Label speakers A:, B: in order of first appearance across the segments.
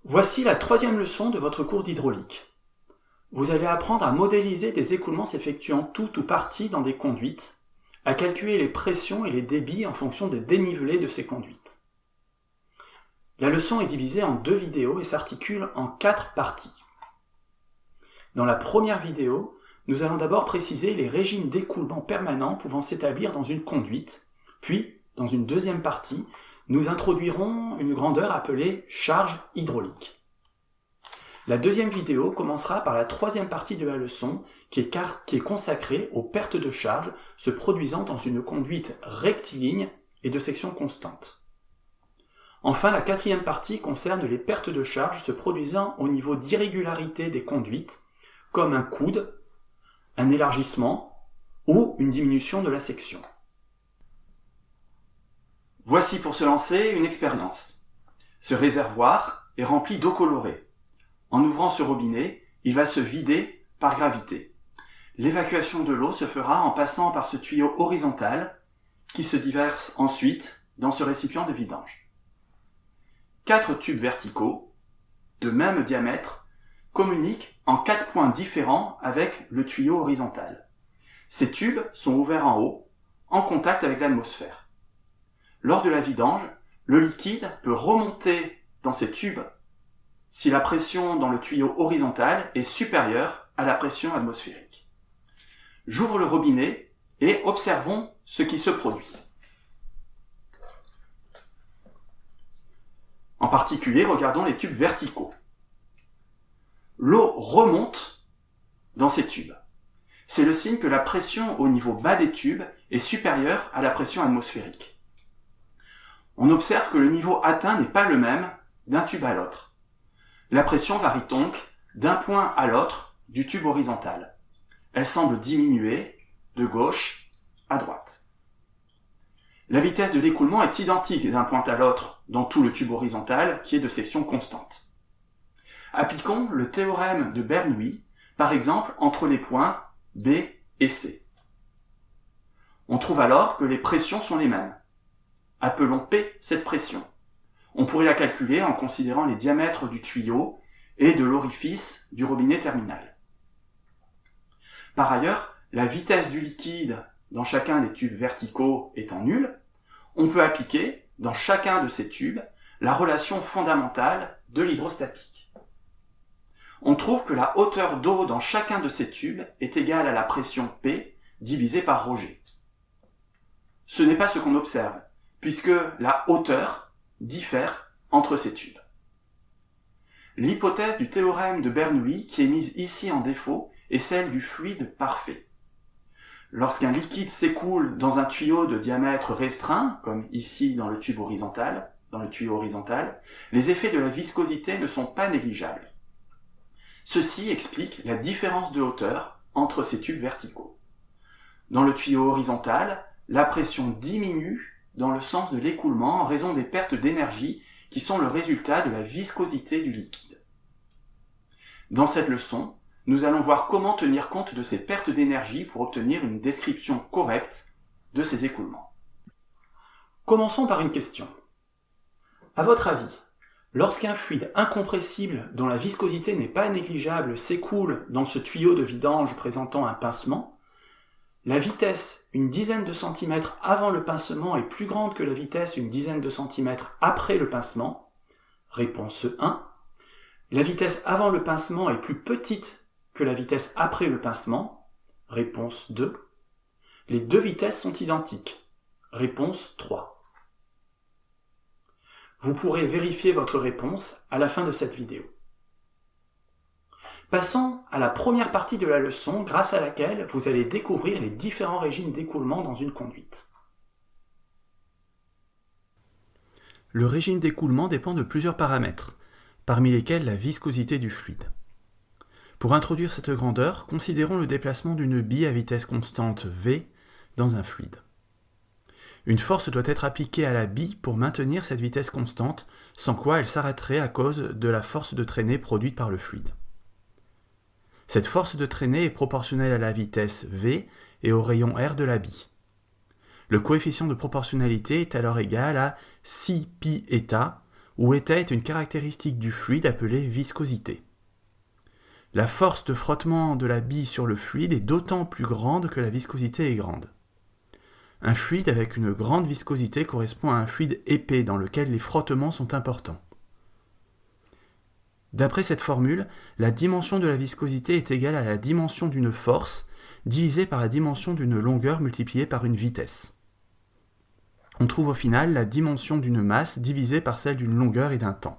A: Voici la troisième leçon de votre cours d'hydraulique. Vous allez apprendre à modéliser des écoulements s'effectuant tout ou partie dans des conduites, à calculer les pressions et les débits en fonction des dénivelés de ces conduites. La leçon est divisée en 2 vidéos et s'articule en 4 parties. Dans la première vidéo, nous allons d'abord préciser les régimes d'écoulement permanents pouvant s'établir dans une conduite, puis, dans une deuxième partie, nous introduirons une grandeur appelée charge hydraulique. La deuxième vidéo commencera par la troisième partie de la leçon qui est consacrée aux pertes de charge se produisant dans une conduite rectiligne et de section constante. Enfin, la quatrième partie concerne les pertes de charge se produisant au niveau d'irrégularité des conduites, comme un coude, un élargissement ou une diminution de la section. Voici pour se lancer une expérience. Ce réservoir est rempli d'eau colorée. En ouvrant ce robinet, il va se vider par gravité. L'évacuation de l'eau se fera en passant par ce tuyau horizontal qui se déverse ensuite dans ce récipient de vidange. 4 tubes verticaux, de même diamètre, communiquent en 4 points différents avec le tuyau horizontal. Ces tubes sont ouverts en haut, en contact avec l'atmosphère. Lors de la vidange, le liquide peut remonter dans ces tubes si la pression dans le tuyau horizontal est supérieure à la pression atmosphérique. J'ouvre le robinet et observons ce qui se produit. En particulier, regardons les tubes verticaux. L'eau remonte dans ces tubes. C'est le signe que la pression au niveau bas des tubes est supérieure à la pression atmosphérique. On observe que le niveau atteint n'est pas le même d'un tube à l'autre. La pression varie donc d'un point à l'autre du tube horizontal. Elle semble diminuer de gauche à droite. La vitesse de l'écoulement est identique d'un point à l'autre dans tout le tube horizontal qui est de section constante. Appliquons le théorème de Bernoulli, par exemple entre les points B et C. On trouve alors que les pressions sont les mêmes. Appelons P cette pression. On pourrait la calculer en considérant les diamètres du tuyau et de l'orifice du robinet terminal. Par ailleurs, la vitesse du liquide dans chacun des tubes verticaux étant nulle, on peut appliquer, dans chacun de ces tubes, la relation fondamentale de l'hydrostatique. On trouve que la hauteur d'eau dans chacun de ces tubes est égale à la pression P divisée par ρg. Ce n'est pas ce qu'on observe, puisque la hauteur diffère entre ces tubes. L'hypothèse du théorème de Bernoulli qui est mise ici en défaut est celle du fluide parfait. Lorsqu'un liquide s'écoule dans un tuyau de diamètre restreint, comme ici dans le tuyau horizontal, les effets de la viscosité ne sont pas négligeables. Ceci explique la différence de hauteur entre ces tubes verticaux. Dans le tuyau horizontal, la pression diminue dans le sens de l'écoulement en raison des pertes d'énergie qui sont le résultat de la viscosité du liquide. Dans cette leçon, nous allons voir comment tenir compte de ces pertes d'énergie pour obtenir une description correcte de ces écoulements. Commençons par une question. À votre avis, lorsqu'un fluide incompressible dont la viscosité n'est pas négligeable s'écoule dans ce tuyau de vidange présentant un pincement, la vitesse une dizaine de centimètres avant le pincement est plus grande que la vitesse une dizaine de centimètres après le pincement. Réponse 1. La vitesse avant le pincement est plus petite que la vitesse après le pincement. Réponse 2. Les deux vitesses sont identiques. Réponse 3. Vous pourrez vérifier votre réponse à la fin de cette vidéo. Passons à la première partie de la leçon grâce à laquelle vous allez découvrir les différents régimes d'écoulement dans une conduite. Le régime d'écoulement dépend de plusieurs paramètres, parmi lesquels la viscosité du fluide. Pour introduire cette grandeur, considérons le déplacement d'une bille à vitesse constante V dans un fluide. Une force doit être appliquée à la bille pour maintenir cette vitesse constante, sans quoi elle s'arrêterait à cause de la force de traînée produite par le fluide. Cette force de traînée est proportionnelle à la vitesse V et au rayon R de la bille. Le coefficient de proportionnalité est alors égal à 6 pi eta, où état est une caractéristique du fluide appelée viscosité. La force de frottement de la bille sur le fluide est d'autant plus grande que la viscosité est grande. Un fluide avec une grande viscosité correspond à un fluide épais dans lequel les frottements sont importants. D'après cette formule, la dimension de la viscosité est égale à la dimension d'une force divisée par la dimension d'une longueur multipliée par une vitesse. On trouve au final la dimension d'une masse divisée par celle d'une longueur et d'un temps.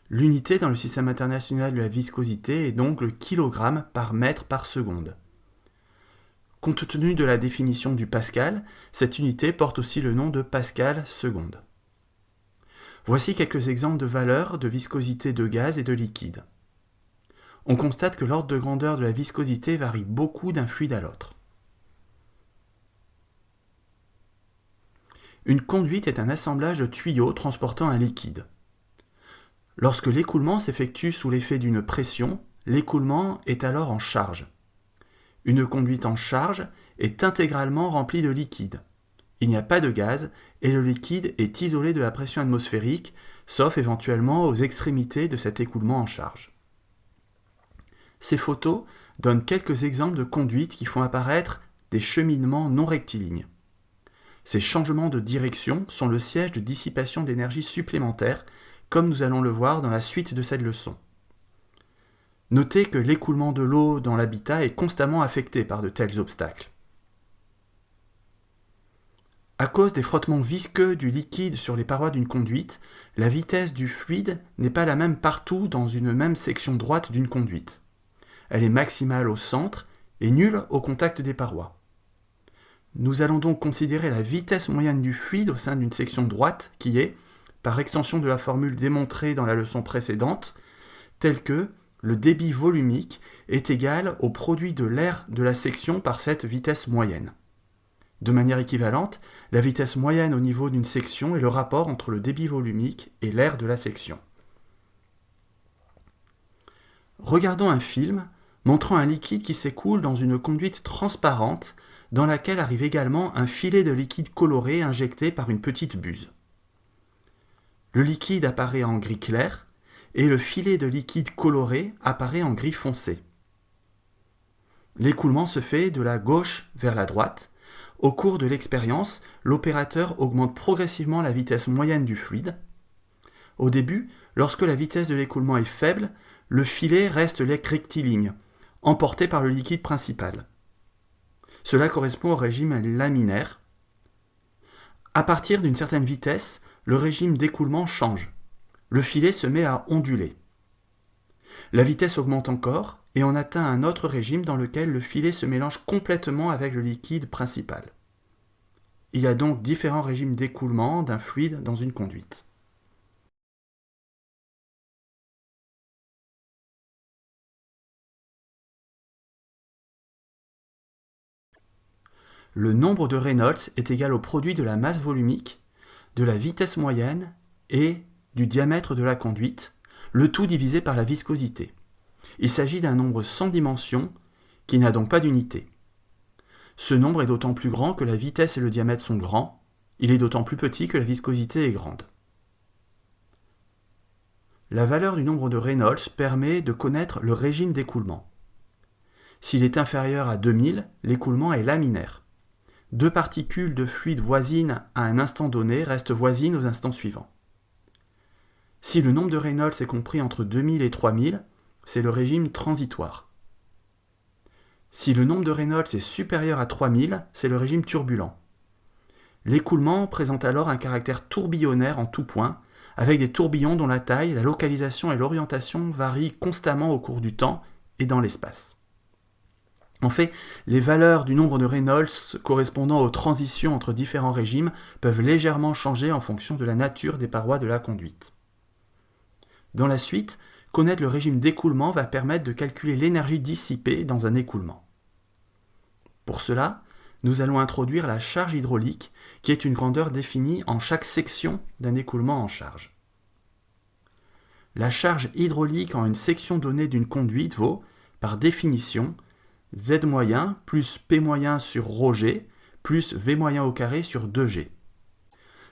A: L'unité dans le système international de la viscosité est donc le kilogramme par mètre par seconde. Compte tenu de la définition du Pascal, cette unité porte aussi le nom de Pascal seconde. Voici quelques exemples de valeurs de viscosité de gaz et de liquide. On constate que l'ordre de grandeur de la viscosité varie beaucoup d'un fluide à l'autre. Une conduite est un assemblage de tuyaux transportant un liquide. Lorsque l'écoulement s'effectue sous l'effet d'une pression, l'écoulement est alors en charge. Une conduite en charge est intégralement remplie de liquide. Il n'y a pas de gaz et le liquide est isolé de la pression atmosphérique, sauf éventuellement aux extrémités de cet écoulement en charge. Ces photos donnent quelques exemples de conduites qui font apparaître des cheminements non rectilignes. Ces changements de direction sont le siège de dissipation d'énergie supplémentaire, comme nous allons le voir dans la suite de cette leçon. Notez que l'écoulement de l'eau dans l'habitat est constamment affecté par de tels obstacles. À cause des frottements visqueux du liquide sur les parois d'une conduite, la vitesse du fluide n'est pas la même partout dans une même section droite d'une conduite. Elle est maximale au centre et nulle au contact des parois. Nous allons donc considérer la vitesse moyenne du fluide au sein d'une section droite qui est, par extension de la formule démontrée dans la leçon précédente, telle que le débit volumique est égal au produit de l'air de la section par cette vitesse moyenne. De manière équivalente, la vitesse moyenne au niveau d'une section est le rapport entre le débit volumique et l'air de la section. Regardons un film montrant un liquide qui s'écoule dans une conduite transparente dans laquelle arrive également un filet de liquide coloré injecté par une petite buse. Le liquide apparaît en gris clair et le filet de liquide coloré apparaît en gris foncé. L'écoulement se fait de la gauche vers la droite. Au cours de l'expérience, l'opérateur augmente progressivement la vitesse moyenne du fluide. Au début, lorsque la vitesse de l'écoulement est faible, le filet reste rectiligne, emporté par le liquide principal. Cela correspond au régime laminaire. À partir d'une certaine vitesse, le régime d'écoulement change. Le filet se met à onduler. La vitesse augmente encore et on atteint un autre régime dans lequel le filet se mélange complètement avec le liquide principal. Il y a donc différents régimes d'écoulement d'un fluide dans une conduite. Le nombre de Reynolds est égal au produit de la masse volumique, de la vitesse moyenne et du diamètre de la conduite, le tout divisé par la viscosité. Il s'agit d'un nombre sans dimension qui n'a donc pas d'unité. Ce nombre est d'autant plus grand que la vitesse et le diamètre sont grands, il est d'autant plus petit que la viscosité est grande. La valeur du nombre de Reynolds permet de connaître le régime d'écoulement. S'il est inférieur à 2000, l'écoulement est laminaire. Deux particules de fluide voisines à un instant donné restent voisines aux instants suivants. Si le nombre de Reynolds est compris entre 2000 et 3000, c'est le régime transitoire. Si le nombre de Reynolds est supérieur à 3000, c'est le régime turbulent. L'écoulement présente alors un caractère tourbillonnaire en tout point, avec des tourbillons dont la taille, la localisation et l'orientation varient constamment au cours du temps et dans l'espace. En fait, les valeurs du nombre de Reynolds correspondant aux transitions entre différents régimes peuvent légèrement changer en fonction de la nature des parois de la conduite. Dans la suite, connaître le régime d'écoulement va permettre de calculer l'énergie dissipée dans un écoulement. Pour cela, nous allons introduire la charge hydraulique, qui est une grandeur définie en chaque section d'un écoulement en charge. La charge hydraulique en une section donnée d'une conduite vaut, par définition, Z moyen plus P moyen sur ρg plus V moyen au carré sur 2G.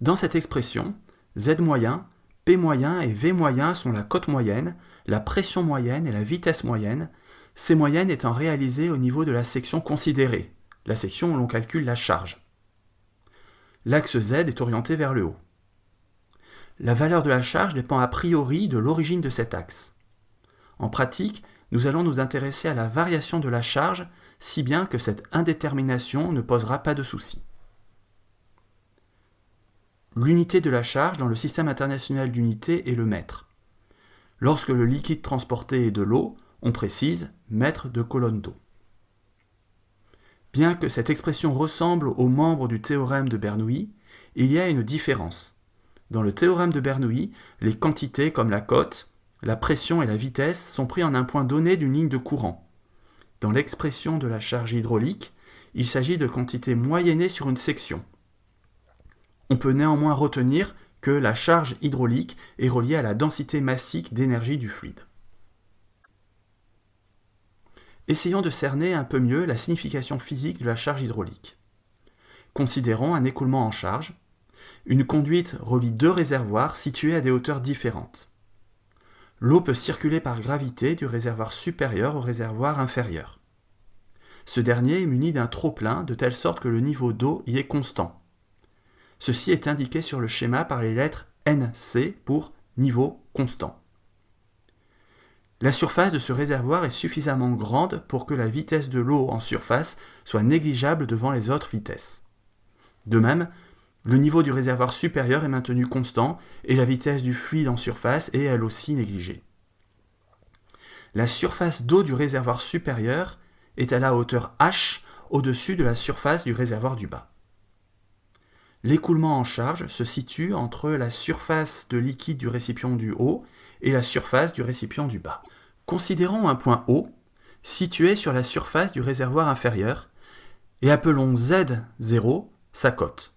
A: Dans cette expression,
B: Z moyen, P moyen et V moyen sont la cote moyenne, la pression moyenne et la vitesse moyenne, ces moyennes étant réalisées au niveau de la section considérée, la section où l'on calcule la charge. L'axe Z est orienté vers le haut. La valeur de la charge dépend a priori de l'origine de cet axe. En pratique, nous allons nous intéresser à la variation de la charge, si bien que cette indétermination ne posera pas de souci. L'unité de la charge dans le système international d'unités est le mètre. Lorsque le liquide transporté est de l'eau, on précise mètre de colonne d'eau. Bien que cette expression ressemble aux membres du théorème de Bernoulli, il y a une différence. Dans le théorème de Bernoulli, les quantités comme la cote, la pression et la vitesse sont pris en un point donné d'une ligne de courant. Dans l'expression de la charge hydraulique, il s'agit de quantités moyennées sur une section. On peut néanmoins retenir que la charge hydraulique est reliée à la densité massique d'énergie du fluide. Essayons de cerner un peu mieux la signification physique de la charge hydraulique. Considérons un écoulement en charge. Une conduite relie deux réservoirs situés à des hauteurs différentes. L'eau peut circuler par gravité du réservoir supérieur au réservoir inférieur. Ce dernier est muni d'un trop-plein de telle sorte que le niveau d'eau y est constant. Ceci est indiqué sur le schéma par les lettres NC pour niveau constant. La surface de ce réservoir est suffisamment grande pour que la vitesse de l'eau en surface soit négligeable devant les autres vitesses. De même, le niveau du réservoir supérieur est maintenu constant et la vitesse du fluide en surface est elle aussi négligée. La surface d'eau du réservoir supérieur est à la hauteur H au-dessus de la surface du réservoir du bas. L'écoulement en charge se situe entre la surface de liquide du récipient du haut et la surface du récipient du bas. Considérons un point O situé sur la surface du réservoir inférieur et appelons Z0 sa cote.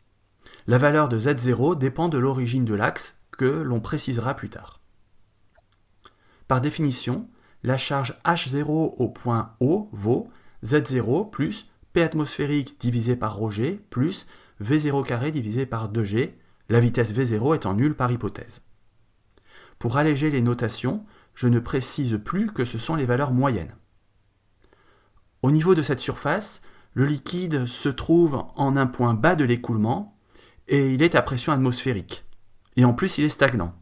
B: La valeur de Z0 dépend de l'origine de l'axe que l'on précisera plus tard. Par définition, la charge H0 au point O vaut Z0 plus P atmosphérique divisé par ρg plus V0 carré divisé par 2G, la vitesse V0 étant nulle par hypothèse. Pour alléger les notations, je ne précise plus que ce sont les valeurs moyennes. Au niveau de cette surface, le liquide se trouve en un point bas de l'écoulement et il est à pression atmosphérique. Et en plus, il est stagnant.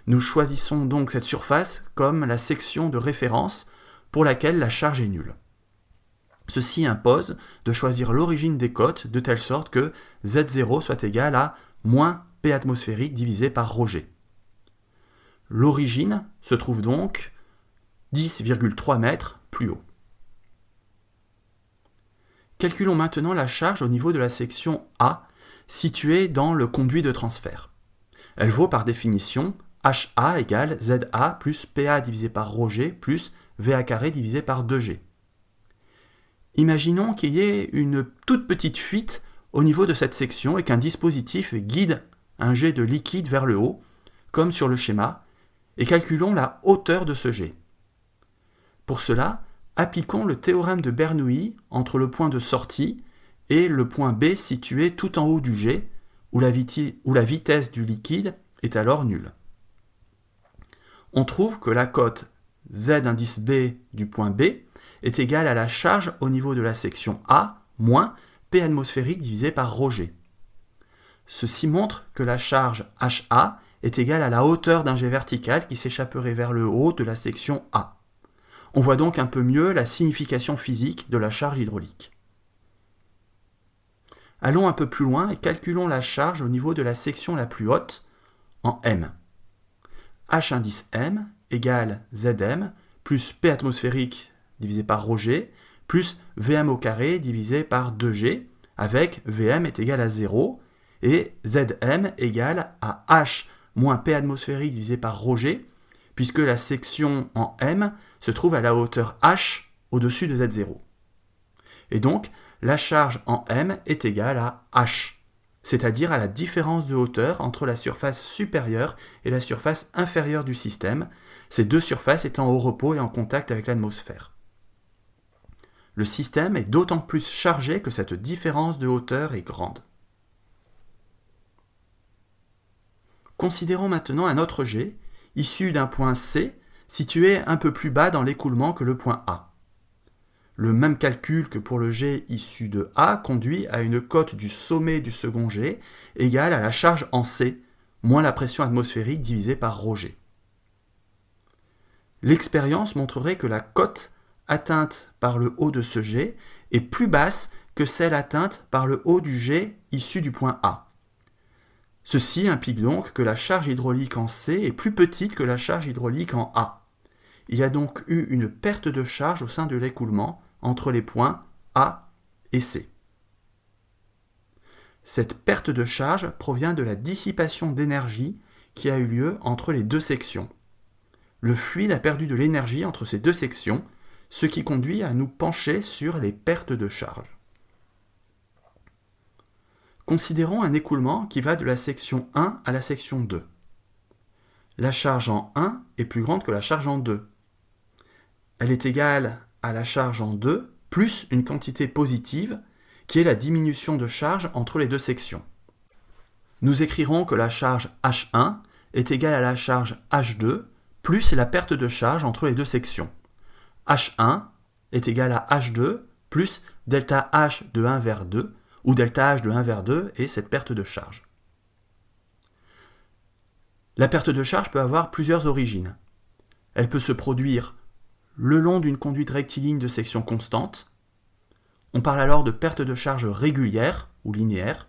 B: Nous choisissons donc cette surface comme la section de référence pour laquelle la charge est nulle. Ceci impose de choisir l'origine des cotes de telle sorte que Z0 soit égal à moins P atmosphérique divisé par ρg. L'origine se trouve donc 10,3 mètres plus haut. Calculons maintenant la charge au niveau de la section A située dans le conduit de transfert. Elle vaut par définition HA égale ZA plus PA divisé par ρg plus VA carré divisé par 2G. Imaginons qu'il y ait une toute petite fuite au niveau de cette section et qu'un dispositif guide un jet de liquide vers le haut, comme sur le schéma, et calculons la hauteur de ce jet. Pour cela, appliquons le théorème de Bernoulli entre le point de sortie et le point B situé tout en haut du jet, où la vitesse du liquide est alors nulle. On trouve que la cote Z indice B du point B est égale à la charge au niveau de la section A moins P atmosphérique divisé par ρg. Ceci montre que la charge HA est égale à la hauteur d'un jet vertical qui s'échapperait vers le haut de la section A. On voit donc un peu mieux la signification physique de la charge hydraulique. Allons un peu plus loin et calculons la charge au niveau de la section la plus haute en M. H indice M égale Zm plus P atmosphérique divisé par ρg plus Vm au carré divisé par 2G avec Vm est égal à 0 et Zm égale à H moins P atmosphérique divisé par ρg puisque la section en M se trouve à la hauteur H au-dessus de Z0. Et donc, la charge en M est égale à H, c'est-à-dire à la différence de hauteur entre la surface supérieure et la surface inférieure du système, ces deux surfaces étant au repos et en contact avec l'atmosphère. Le système est d'autant plus chargé que cette différence de hauteur est grande. Considérons maintenant un autre jet, issu d'un point C, situé un peu plus bas dans l'écoulement que le point A. Le même calcul que pour le jet issu de A conduit à une cote du sommet du second jet égale à la charge en C, moins la pression atmosphérique divisée par ρg. L'expérience montrerait que la cote atteinte par le haut de ce jet est plus basse que celle atteinte par le haut du jet issu du point A. Ceci implique donc que la charge hydraulique en C est plus petite que la charge hydraulique en A. Il y a donc eu une perte de charge au sein de l'écoulement entre les points A et C. Cette perte de charge provient de la dissipation d'énergie qui a eu lieu entre les deux sections. Le fluide a perdu de l'énergie entre ces deux sections, ce qui conduit à nous pencher sur les pertes de charge. Considérons un écoulement qui va de la section 1 à la section 2. La charge en 1 est plus grande que la charge en 2. Elle est égale à la charge en 2 plus une quantité positive qui est la diminution de charge entre les deux sections. Nous écrirons que la charge H1 est égale à la charge H2 plus la perte de charge entre les deux sections. H1 est égal à H2 plus delta H de 1 vers 2, où delta H de 1 vers 2 est cette perte de charge. La perte de charge peut avoir plusieurs origines. Elle peut se produire le long d'une conduite rectiligne de section constante. On parle alors de perte de charge régulière ou linéaire.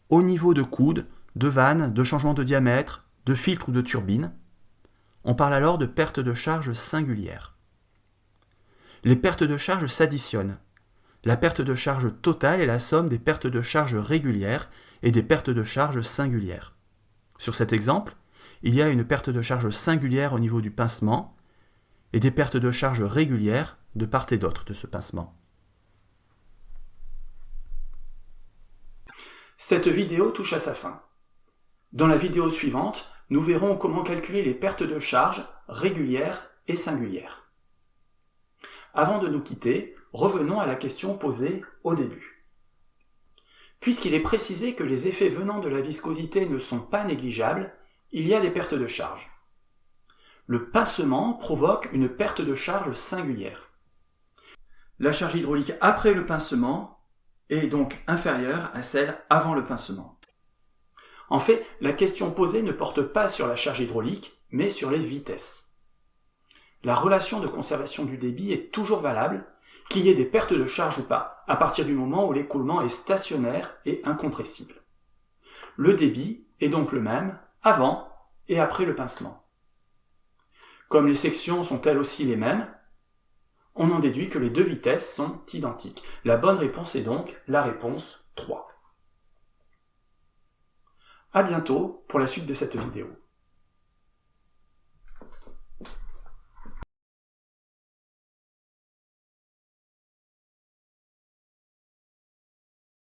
B: Au niveau de coude, de vanne, de changement de diamètre, de filtre ou de turbine. On parle alors de perte de charge singulière. Les pertes de charge s'additionnent. La perte de charge totale est la somme des pertes de charge régulières et des pertes de charge singulières. Sur cet exemple, il y a une perte de charge singulière au niveau du pincement et des pertes de charge régulières de part et d'autre de ce pincement.
A: Cette vidéo touche à sa fin. Dans la vidéo suivante, nous verrons comment calculer les pertes de charge régulières et singulières. Avant de nous quitter, revenons à la question posée au début. Puisqu'il est précisé que les effets venant de la viscosité ne sont pas négligeables, il y a des pertes de charge. Le pincement provoque une perte de charge singulière. La charge hydraulique après le pincement est donc inférieure à celle avant le pincement. En fait, la question posée ne porte pas sur la charge hydraulique, mais sur les vitesses. La relation de conservation du débit est toujours valable, qu'il y ait des pertes de charge ou pas, à partir du moment où l'écoulement est stationnaire et incompressible. Le débit est donc le même avant et après le pincement. Comme les sections sont elles aussi les mêmes, on en déduit que les deux vitesses sont identiques. La bonne réponse est donc la réponse 3. À bientôt pour la suite de cette vidéo.